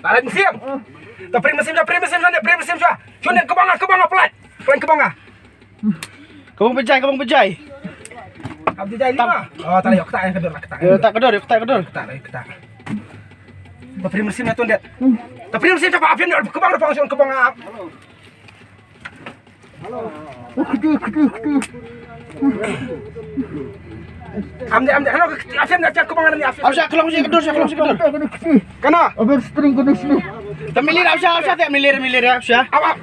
Tarik mesin. Tapi mesin sudah. Cuma ke bawah pelan. Pelan ke bawah. Kabang pejai. Abdi jai 5. Oh, tarik ketak yang kedor. Tak kedor. Ketak. Tapi mesin itu ndet. Tapi mesin coba apian ke bawah ke bawah. Halo. Amde halo afian dak ke bawah ni afian. Ausya kelong si kedor. Kana? Abang string kena sini. Tamilir ausya tak milir ya ausya. Awak.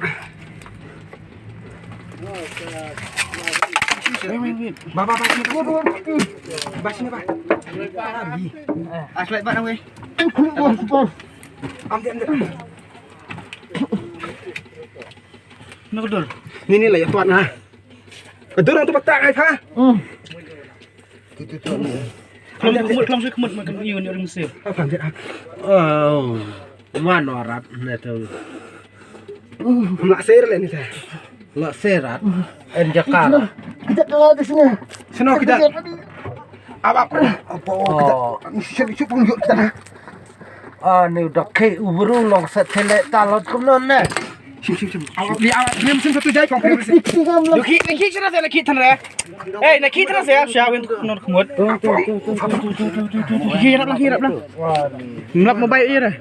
Baba sini Pak. Aslek Pak we. Amde. Nak kedor. Ni lah ya tuan ha. Kedor untuk petak ai pa. Kelong si kemut makan iu ni orang Mesir. Apa dia? Oh, mana orang itu? Mak ser le ni teh. Lak serat. Jakarta. Kita keluar di sini. Seno kita. Apa kita? Syuk punjuk kita. Ni udah ke ubrulong setelek talot kumnon ne. Syuk. Dia mesin satu jai kong mesin. Laki cerah saya laki tanah. Laki tanah saya ausya win nor kemut. Hirap lah. Melap mau baik je dah.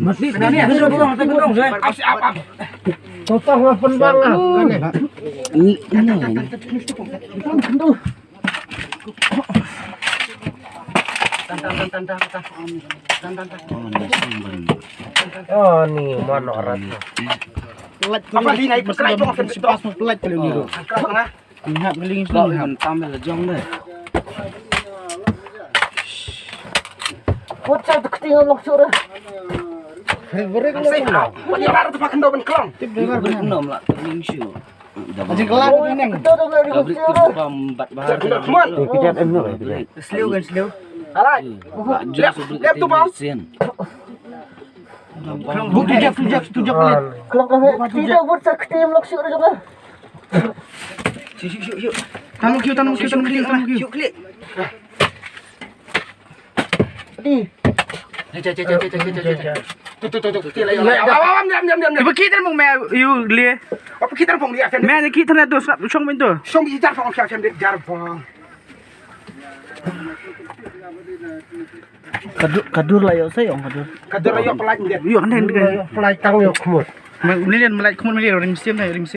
Mesti ni ada dong saya. Apa? Total ngapen banget. Oh ni mana orang? Apa di naik berkerai kong afian Pas pelat paling biru. Kerana Ingat geling semua. Tampil jong deh. Bocah tu ketinggalan loksor. Favorite saya dia baru tu pakai doben kelong. nom lah teling shoe. Anjing kelar ni. Kita dah dari loksor. Empat bahar. Kemut. Slew kan slew. Alright. Lihat tu bau. Tujak pelat. Kalau kau tidak bocah ketinggalan loksor juga. Syuk. Tanam kiu. Syuk klik. Di. Tu. Awam diam. Bagi kita mau you le. Apa kita pun dia afian. Mai kita nak tu song pintu. Song bijar pun afian dia jar pun. Kadur lah ya saya kadur. Kadar ayo pelat dia. Yo kan Flight tang yo kemut. Milian melai kemun milian orang Mesir.